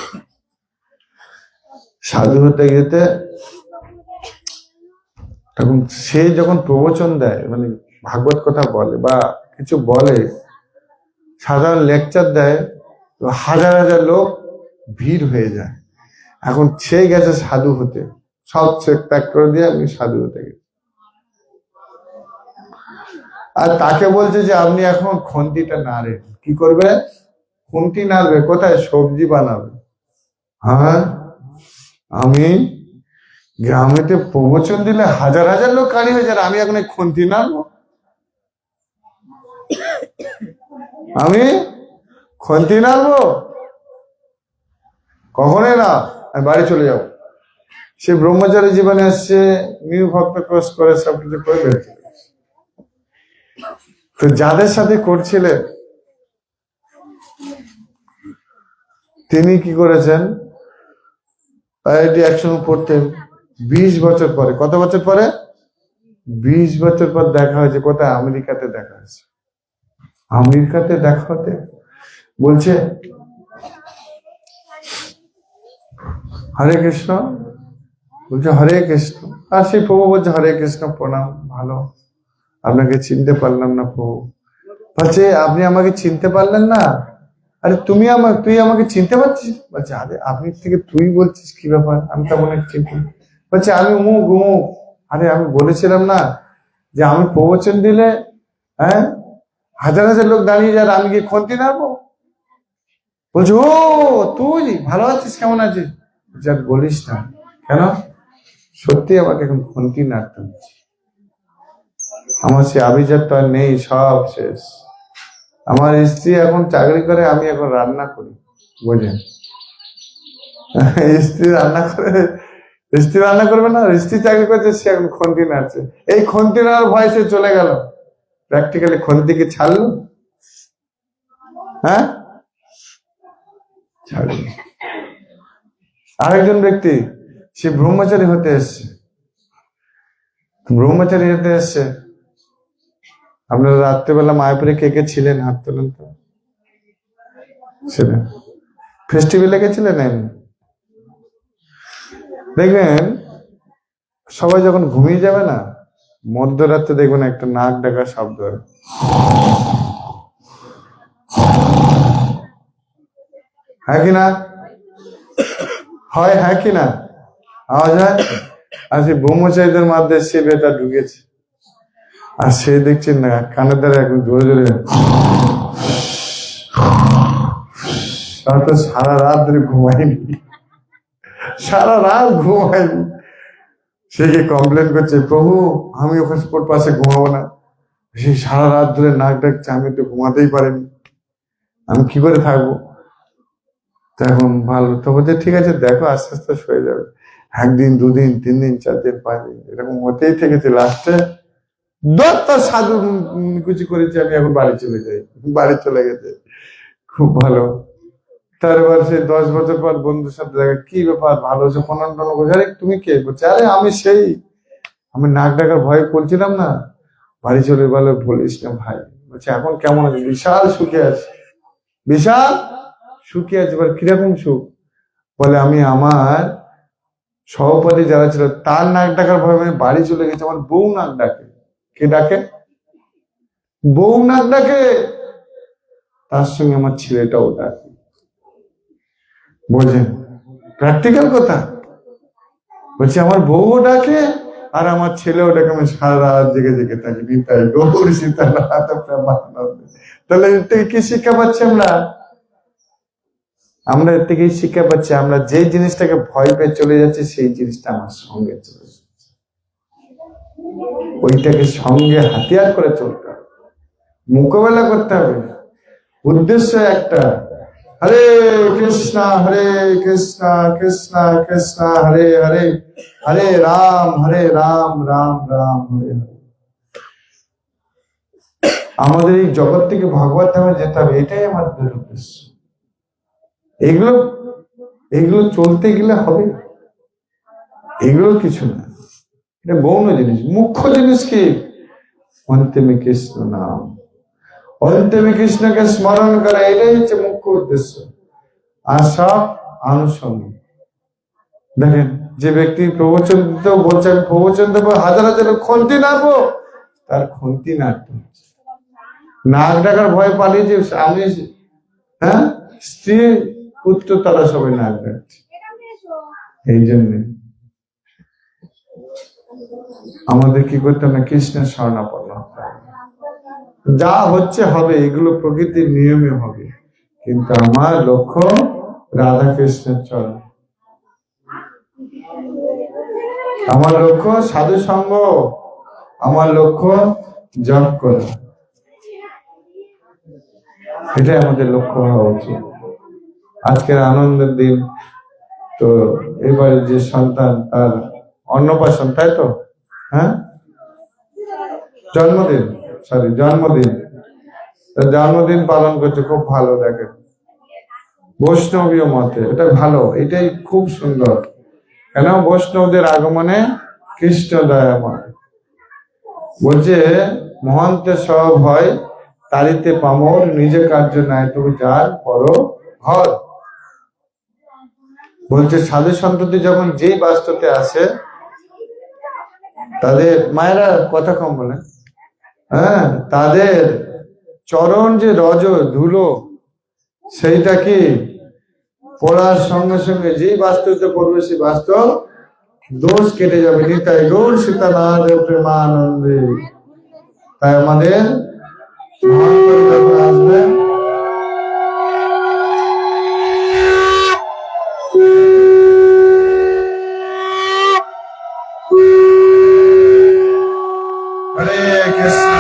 সাধু হতে যেতে তখন সে যখন প্রবচন দেয়, মানে ভাগবত কথা বলে বা কিছু বলে, সাধারণ লেকচার দেয়, তো হাজার হাজার লোক ভিড় হয়ে যায়। এখন সে গেছে সাধু হতে, সব ত্যাগ করে দিয়ে আমি সাধু হতে গেছি। আর তাকে বলছে যে আপনি এখন খুন্তিটা নাড়েন। কি করবে? খুন্তি নাড়বে। কোথায়? সবজি বানাবে। হ্যাঁ, আমি গ্রামেতে প্রবচন দিলে হাজার হাজার লোক কারি হয়ে যায়, আমি এখন খুন্তি নাড়বো? আমি খুন্তি নাড়বো? কখনোই না, আমি বাড়ি চলে যাবো। সে ব্রহ্মচারী জীবনে এসছে, নিউ ভক্ত ক্রস করে সবকিছু করে বেরোচ্ছে। তো যাদের সাথে করছিলেন তিনি কি করেছেন, আইআইটি একসঙ্গে পড়তেন। 20 বছর পরে, কত বছর পরে? 20 বছর পর দেখা হয়েছে। কোথায়? আমেরিকাতে দেখা হয়েছে। আমেরিকাতে দেখা হতে বলছে হরে কৃষ্ণ, বলছে হরে কৃষ্ণ। আর সেই প্রভু বলছে হরে কৃষ্ণ, প্রণাম, ভালো, আপনাকে চিনতে পারলাম না প্রভু। বলছে আপনি আমাকে চিনতে পারলেন না? আরে তুই আমাকে চিনতে পারছিস? বলছে আরে আপনি থেকে তুই বলছিস, কি ব্যাপার? আমি তেমন চিনতে। বলছে আমি অমুক অমুক। আরে আমি বলেছিলাম না যে আমি প্রবচন দিলে, হ্যাঁ, হাজার হাজার লোক দাঁড়িয়ে যায়, আমি কি খুন্তি নাড়বো? বলছে ও তুই ভালো আছিস, কেমন আছিস? যা বলিস না। কেন? সত্যি আমাকে এখন খুন্তি নাড়তে হচ্ছে। আমার সে আভিজাত তো আর নেই, সব শেষ। আমার স্ত্রী এখন চাকরি করে, আমি এখন রান্না করি, বুঝলেন? স্ত্রী রান্না করে, স্ত্রী রান্না করবে না? স্ত্রী চাকরি করছে, সে এখন খুন্তি নাড়ছে। এই খুন্তি নাড়ার ভয় সে চলে গেল, প্র্যাকটিক্যালি খুন্তিকে ছাড়লো? হ্যাঁ, ছাড়লো। আরেকজন ব্যক্তি, সে ব্রহ্মচারী হতে এসছে। ব্রহ্মচারী হতে এসছে। আপনারা রাত্রেবেলা মায়াপুরে কে কে ছিলেন? হাত তোলেন তো। ছিলেন? ফেস্টিভ্যালে গেছিলেন? এমনি দেখবেন সবাই যখন ঘুমিয়ে যাবে না, মধ্যরাত্রে দেখবেন একটা নাক ডাকার শব্দ হয়। হ্যাঁ কি না? হয়, হ্যাঁ কি না আওয়াজ হয়? আর সেই ব্রহ্মচারীদের মধ্যে সে বেটা ঢুকেছে, আর সে দেখছেন না কানের দ্বারা এখন জোরে জোরে, তো সারা রাত ধরে ঘুমায়নি, সারা রাত ঘুমায়নি। সে কি কমপ্লেন করছে, প্রভু আমি ওর পাশে ঘুমাবো না, সেই সারা রাত ধরে নাক ডাকছে, আমি তো ঘুমাতেই পারিনি, আমি কি করে থাকবো? তো এখন ভালো তো বলছে, ঠিক আছে দেখো আস্তে আস্তে হয়ে যাবে। একদিন, দুদিন, 3 দিন, 4 দিন, 5 দিন এরকম হতেই থেকেছে। লাস্টে তার সাধু কুচি করেছে, আমি এখন বাড়ি চলে যাই। বাড়ি চলে গেছে, খুব ভালো। তারপর সে 10 বছর পর বন্ধুর সাথে দেখা, কি ব্যাপার ভালো হচ্ছে, ফোন করছে, আরে তুমি কে? বলছে, আরে আমি সেই, আমি নাক ডাকার ভয় করছিলাম না, বাড়ি চলে গেলে বলিস না ভাই। বলছে এখন কেমন আছে? বিশাল সুখে আছে, বিশাল সুখে আছে। এবার কিরকম সুখ? বলে আমি আমার সহপাঠী যারা ছিল তার নাক ডাকার ভয় আমি বাড়ি চলে গেছি, আমার বউ নাক ডাকে। কে ডাকে? বউ নাক ডাকে, তার সঙ্গে আমার ছেলেটাও ডাকে। বোঝেন প্র্যাকটিক্যাল কথা? বলছে আমার বউও ডাকে আর আমার ছেলেও ডাকে, আমি সারা রাত জেগে জেগে থাকি। নিতাই গৌর সীতানাথ প্রেমানন্দে। তাহলে এর থেকে কি শিক্ষা পাচ্ছি আমরা? আমরা এর থেকে শিক্ষা পাচ্ছি, আমরা যে জিনিসটাকে ভয় পেয়ে চলে যাচ্ছি সেই জিনিসটা আমার সঙ্গে চলে যাচ্ছে, ওইটাকে সঙ্গে হাতিয়ার করে চলতে হবে, মোকাবেলা করতে হবে। উদ্দেশ্য একটা, হরে কৃষ্ণ কৃষ্ণ কৃষ্ণ হরে হরে, হরে রাম রাম রাম হরে হরে। আমাদের এই জগৎ থেকে ভগবত ধামে যেতে হবে, এটাই আমাদের উদ্দেশ্য। এগুলো এগুলো চলতে গেলে হবে, এগুলো কিছু না, এটা গৌণ জিনিস। মুখ্য জিনিস কি? অন্তিমে কৃষ্ণ নাম, অন্তিমে কৃষ্ণকে স্মরণ করা, এটাই হচ্ছে মুখ্য উদ্দেশ্য। আর সব আনুষঙ্গিক। দেখেন যে ব্যক্তি প্রবচন দিতেও বলছে আমি প্রবচন দেবো, হাজার হাজার খন্তি নাড়বো, তার খন্তি নাড়তে হচ্ছে। নাক ডাকার ভয় পালিয়েছে আমি, হ্যাঁ স্ত্রী পুত্র তারা সবাই নাক ডাকছে। এই জন্য আমাদের কি করতে হবে? কৃষ্ণের শরণাপন্ন হতে হবে। যা হচ্ছে হবে, এগুলো প্রকৃতির নিয়মে হবে, কিন্তু আমার লক্ষ্য রাধা কৃষ্ণের চরণ, আমার লক্ষ্য সাধু সঙ্গ, আমার লক্ষ্য জপ করা, এটাই আমাদের লক্ষ্য হওয়া উচিত। আজকের আনন্দের দিন, তো এবারে যে সন্তান তার অন্নপ্রাশন, তাই তো? হ্যাঁ জন্মদিন, জন্মদিন, জন্মদিন পালন করছে, খুব ভালো। দেখেন বৈষ্ণবীয় মতে এটা ভালো, এটাই খুব সুন্দর। কেন? বৈষ্ণবদের আগমনে কৃষ্ণ দয়াময়। বলছে মহান্তে সব হয় তারিতে পামর, নিজে কার্য নাই তবু যার পর ঘর। বলছে সাধু সন্ততি যখন যেই বাস্তবে আসে, তাদের মায়েরা কথা কম বলে, হ্যাঁ তাদের চরণ যে রজ ধুলো, সেইটা কি পড়ার সঙ্গে সঙ্গে যেই বাস্তবতে পড়বে সেই বাস্তব দোষ কেটে যাবে। নিতাই গৌর সীতানাথ প্রেমানন্দে। তাই আমাদের আসবে হরে কৃষ্ণ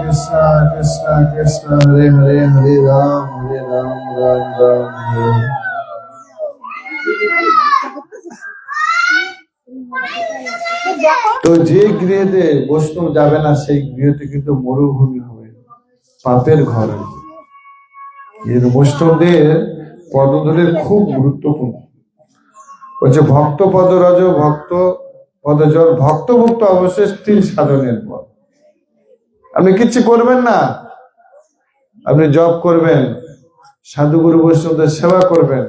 কৃষ্ণ কৃষ্ণ কৃষ্ণ হরে হরে, হরে রাম রাম রাম হরে। তো যে গৃহেতে বৈষ্ণব যাবে না, সেই গৃহতে কিন্তু মরুভূমি হবে, পাপের ঘর হবে। বৈষ্ণবদের পদধূলির খুব গুরুত্বপূর্ণ। বলছে ভক্ত পদরজ, ভক্ত পদজল, ভক্ত ভক্ত অবশ্যই স্থির সাধনের পর। আপনি কিচ্ছু করবেন না, আপনি জপ করবেন, সাধুগুরু বৈষ্ণবদের সেবা করবেন,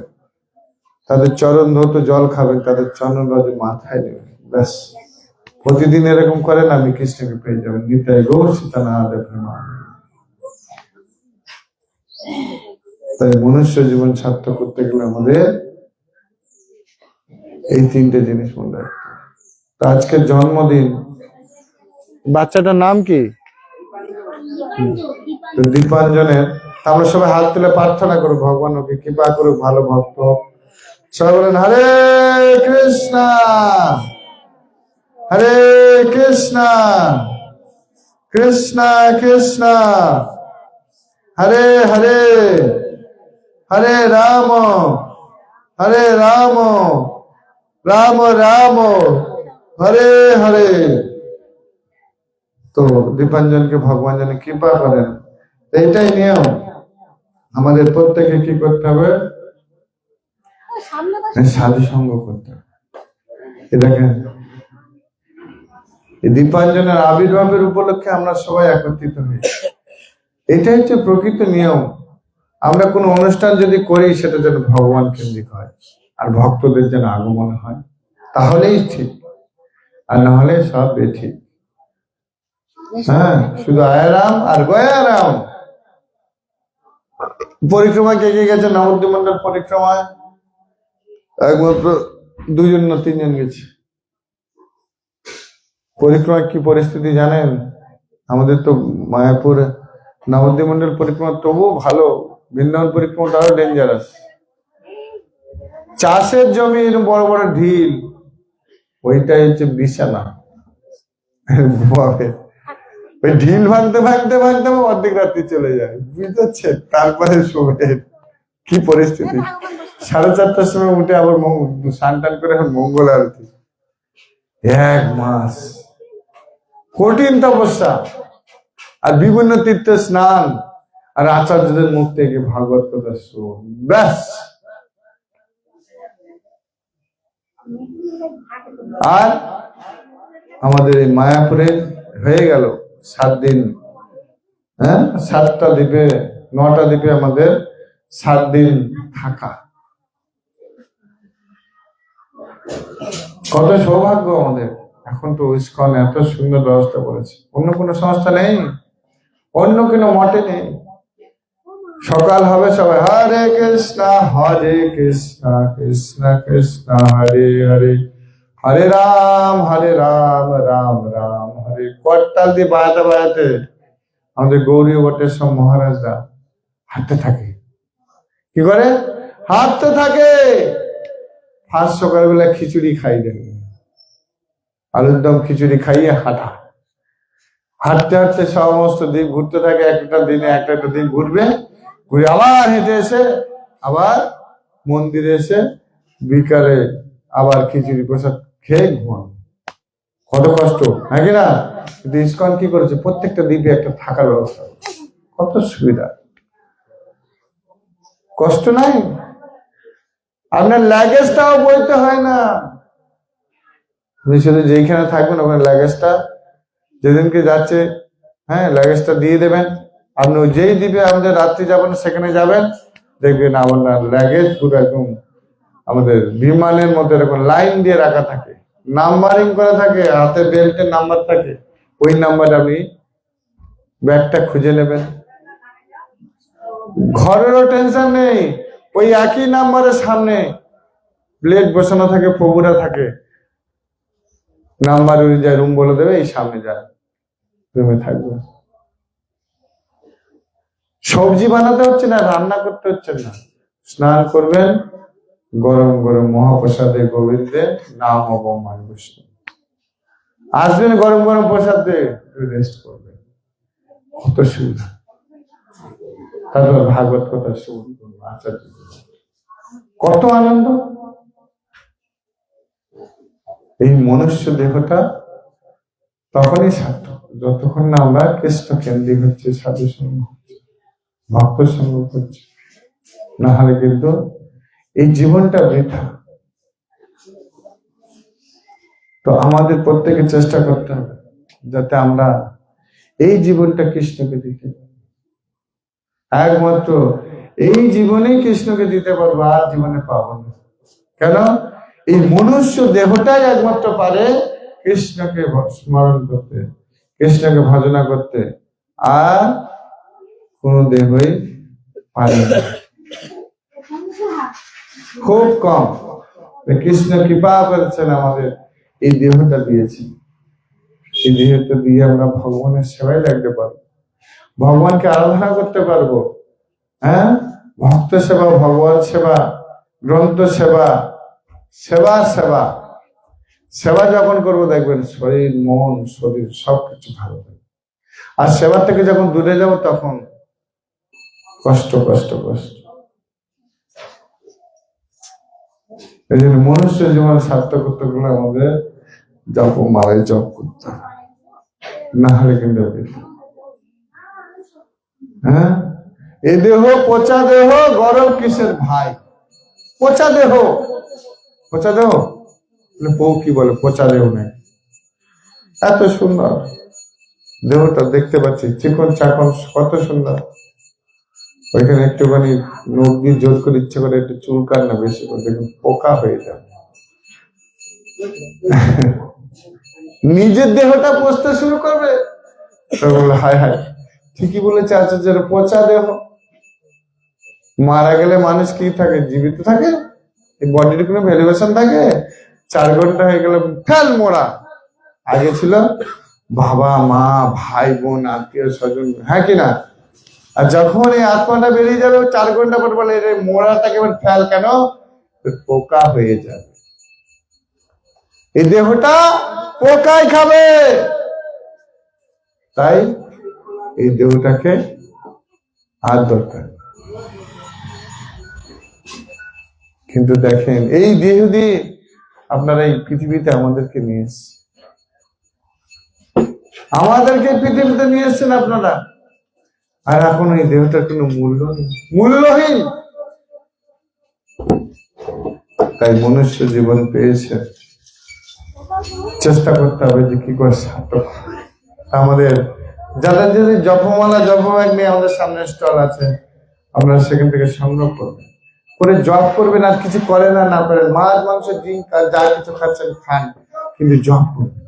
তাদের চরণ ধৌত জল খাবেন, তাদের চরণ রজ মাথায় নেবেন, ব্যাস। প্রতিদিন এরকম করেন, আমি কৃষ্ণকে পেয়ে যাবেন। নিতাই গৌর সীতানাথ প্রেমানন্দে। তাই মনুষ্য জীবন সার্থক করতে গেলে আমাদের এই তিনটে জিনিস মনে রাখতে হবে। তো আজকে জন্মদিন, বাচ্চাটার নাম কি? তো দীপাঞ্জনের। আমরা সবাই হাত তুলে প্রার্থনা করব ভগবান ওকে কৃপা করুক, ভালো ভক্ত হোক। সবাই বলেন হরে কৃষ্ণ হরে কৃষ্ণ কৃষ্ণ কৃষ্ণ হরে হরে হরে রাম রাম রাম হরে হরে। তো দীপাঞ্জনকে ভগবান যেন কৃপা করেন। এইটাই নিয়ম। আমাদের প্রত্যেকে কি করতে হবে? সাধু সঙ্গ করতে হবে। এটাকে দীপাঞ্জনের আবির্ভাবের উপলক্ষে আমরা সবাই একত্রিত হই। এটাই হচ্ছে প্রকৃত নিয়ম। আমরা কোনো অনুষ্ঠান যদি করি সেটা যেন ভগবান কেন্দ্রিক হয় আর ভক্তদের যেন আগমন হয়, তাহলেই ঠিক, আর না হলে সব বেঠিক। হ্যাঁ, শুধু আয়ারাম আর গয়ারাম। পরিক্রমা কে কে গেছে? নবদ্বীপ মন্ডল পরিক্রমায় একমাত্র 2জন না 3জন গেছে। পরিক্রমার কি পরিস্থিতি জানেন? আমাদের তো মায়াপুর নবদ্বীপ মন্ডল পরিক্রমা তবুও ভালো, বৃন্দাবন পরিক্রমাটা আরো ডেঞ্জারাস। চাষের জমির বড় বড় ঢিল, ওইটাই হচ্ছে বিছানা। ওই ঢিল ভাঙতে ভাঙতে ভাঙতে অর্ধেক রাত্রি চলে যায়, বুঝতে? তারপরে শোবে। কি পরিস্থিতি! 4:30টার সময় উঠে আবার স্নান টান করে মঙ্গল আরতি। 1 মাস কঠিন তপস্যা, আর বিভিন্ন তীর্থে স্নান, আর আচার্যদের মুখ থেকে ভাগবত কথা শোন, ব্যাস। আর আমাদের এই মায়াপুরে হয়ে গেল 7 দিন। হ্যাঁ, 7টা দ্বীপে 9টা দ্বীপে আমাদের 7 দিন থাকা। কত সৌভাগ্য আমাদের। এখন তো ইসকন এত সুন্দর ব্যবস্থা করেছে, অন্য কোনো সংস্থা নেই, অন্য কোনো মঠে নেই। সকাল হবে সবাই হরে কৃষ্ণ কৃষ্ণ কৃষ্ণ হরে হরে, হরে রাম রাম রাম হরে। করতাল দিয়ে বাজাতে বাজাতে আমাদের গৌরী বটের সব মহারাজরা হাঁটতে থাকে। কি করে? হাঁটতে থাকে। ফার্স্ট সকালবেলা খিচুড়ি খাই দেন, আলুর দম খিচুড়ি খাইয়ে হাঁটা। হাঁটতে হাঁটতে সমস্ত দ্বীপ ঘুরতে থাকে। একটা দিনে একটা দিন ঘুরবে, ঘুরে আবার হেঁটে এসে আবার মন্দিরে এসে বিকালে আবার খিচুড়ি প্রসাদ খেয়ে ঘুমান। কত কষ্ট, হ্যাঁ কি না? কিন্তু ইসকন কি করেছে? প্রত্যেকটা দ্বীপে একটা থাকার ব্যবস্থা। কত সুবিধা, কষ্ট নাই। আপনার লাগেজটাও বইতে হয় না। আপনি শুধু যেইখানে থাকবেন ওখানে লাগেজটা যেদিনকে যাচ্ছে, হ্যাঁ, লাগেজটা দিয়ে দেবেন। আপনি যেই দ্বীপে আমাদের রাত্রি যাবেন সেখানে যাবেন, দেখবেন আপনার লাগেজ পুরো একদম আমাদের বিমানের মতো এরকম লাইন দিয়ে রাখা থাকে, নাম্বারিং করা থাকে, হাতে বেল্টের নাম্বার থাকে। ওই নাম্বারে আপনি ব্যাগটা খুঁজে নেবেন। ঘরেরও টেনশন নেই, ওই একই নাম্বারের সামনে প্লেট বসানো থাকে, প্রভুরা থাকে, নাম্বার অনুযায়ী রুম বলে দেবে, এই সামনে যায়, রুমে থাকবে। সবজি বানাতে হচ্ছে না, রান্না করতে হচ্ছে না। স্নান করবেন, গরম গরম মহাপ্রসাদে গোবিন্দে নাম অবমান বৈষ্ণব আসবেন, গরম গরম প্রসাদ দিয়ে রেস্ট করবেন। কত সুবিধা। তারপর ভাগবত কথা শুনবেন, আচার্য কত আনন্দ। এই মনুষ্য দেহটা তখনই সার্থক যতক্ষণ না আমরা কৃষ্ণ কেন্দ্রিক হচ্ছে, সাধু সঙ্গ হচ্ছে, ভক্ত সঙ্গ করছে। না হলে কিন্তু এই জীবনটা বৃথা। তো আমাদের প্রত্যেকে চেষ্টা করতে হবে যাতে আমরা এই জীবনটা কৃষ্ণকে দিতে পারি। একমাত্র এই জীবনেই কৃষ্ণকে দিতে পারবো, আর জীবনে পাবো না। কেন? এই মনুষ্য দেহটাই একমাত্র পারে কৃষ্ণকে স্মরণ করতে, কৃষ্ণকে ভজনা করতে, আর কোন দেহই পারে না, খুব কম। কৃষ্ণ কৃপা করেছেন, আমাদের এই দেহটা দিয়েছেন। এই দেহটা দিয়ে আমরা ভগবানের সেবায় লাগতে পারবো, ভগবানকে আরাধনা করতে পারবো। হ্যাঁ, ভক্ত সেবা, ভগবান সেবা, গ্রন্থ সেবা, সেবা সেবা সেবা যখন করবো দেখবেন শরীর, মন, শরীর সবকিছু ভালো থাকবে। আর সেবা থেকে যখন দূরে যাবো তখন কষ্ট কষ্ট কষ্ট। এই জন্য মনুষ্য জীবন সার্থক করতে গেলে আমাদের জপ মারাই জপ করতে হবে, না হলে কিন্তু হ্যাঁ, এ দেহ পচা দেহ, গরম কিসের ভাই? পচা দেহ, পচা দেহ বউ কি বলে পচা দেহ নেই। এত সুন্দর দেহটা দেখতে পাচ্ছি, চিকন চাকন, কত সুন্দর। ওইখানে একটুখানি নখ দিয়ে জোর করে ইচ্ছে করে একটু চুলকান না বেশি করে, দেখুন পোকা হয়ে যাবে। নিজের দেহটা পচতে শুরু করবে, বলে হায় হায়, ঠিকই বলেছে আচার্যের, পচা দেহ। মারা গেলে মানুষ কি থাকে? জীবিত থাকে? এই বডির কোনো ভ্যালুয়েশন থাকে? 4 ঘন্টা হয়ে গেল ফেল মোড়া। আগে ছিল বাবা মা ভাই বোন আত্মীয় স্বজন, হ্যাঁ কিনা? আর যখন এই আত্মাটা বেরিয়ে যাবে 4 ঘন্টা পর বলে এই মোড়াটাকে ফেল, কেন? পোকা হয়ে যাবে। এই দেহটা পোকাই খাবে, তাই এই দেহটাকে আর দরকার। কিন্তু দেখেন এই দেহ দিয়ে আপনারা এই পৃথিবীতে আমাদেরকে নিয়ে এসছেন, আমাদেরকে পৃথিবীতে নিয়ে এসছেন আপনারা, আর এখন এই দেহটার কোনো মূল্য নেই, মূল্যহীন। তাই মনুষ্য জীবন পেয়েছে, চেষ্টা করতে হবে যে কি করে সার্থক। আমাদের যাদের যদি জপমালা জপব্যাগ নিয়ে আমাদের সামনে স্টল আছে, আপনারা সেখান থেকে সংগ্রহ করবেন, করে জপ করবেন। আর কিছু করে না, না করেন, মাছ মাংস ডিম যা কিছু খাচ্ছেন খান, কিন্তু জপ করবেন।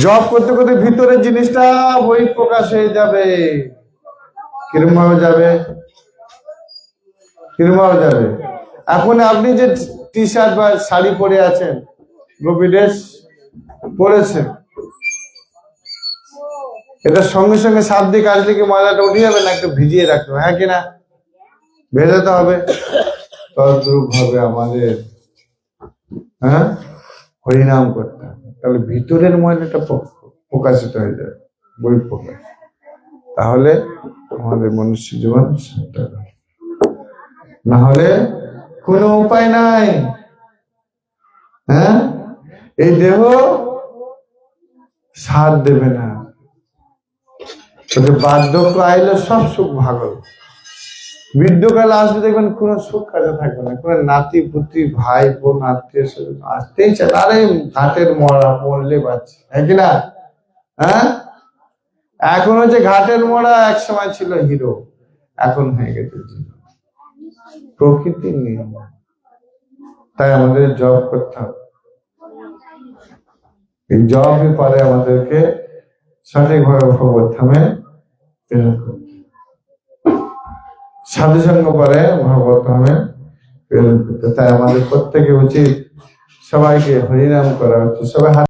জপ করতে করতে ভিতরের জিনিসটা বই প্রকাশ হয়ে যাবে। কিরম ভাবে যাবে? কিরম ভাবে যাবে? এখন আপনি যে টি শার্ট বা শাড়ি পরে আছেন, গোপী ড্রেস পরেছেন, এটা সঙ্গে সঙ্গে সাপ দিয়ে কাটলে কি ময়লাটা উঠে যাবে? না একটু ভিজিয়ে রাখতে হবে, হ্যাঁ কিনা? ভেজাতে হবে। তদ্রূপ ভাবে আমাদের হ্যাঁ হরিনাম করতে হবে, তাহলে ভিতরের ময়লাটা প্রকাশিত হয়ে যাবে, বই প্রকাশ। তাহলে আমাদের মনুষ্য জীবন সার্থক হবে। না হলে কোনো উপায় নাই। হ্যাঁ, এই দেহ সাথ দেবে না। বার্ধক্য আইলে সব সুখ ভাগল, বৃদ্ধকালে আসবে দেখবেন কোনো সুখ কাজে থাকবে না, কোনো নাতি পুত্রী ভাই বোন আত্মীয় স্বজন আসতেই চায়, আরে ঘাটের মরা মরলে বাঁচছে, হ্যাঁ কিনা? হ্যাঁ, এখন হচ্ছে ঘাটের মরা, এক সময় ছিল হিরো, এখন হয়ে গেছে প্রকৃতির নিয়ম। তাই আমাদের জব করতে হবে, এই জবই পারে আমাদেরকে সঠিকভাবে ভগবত ধামে প্রেরণ করতে, সাধু সঙ্গ পারে ভগবত ধামে প্রেরণ করতে। তাই আমাদের প্রত্যেকে উচিত সবাইকে হরিনাম করা উচিত। সবাই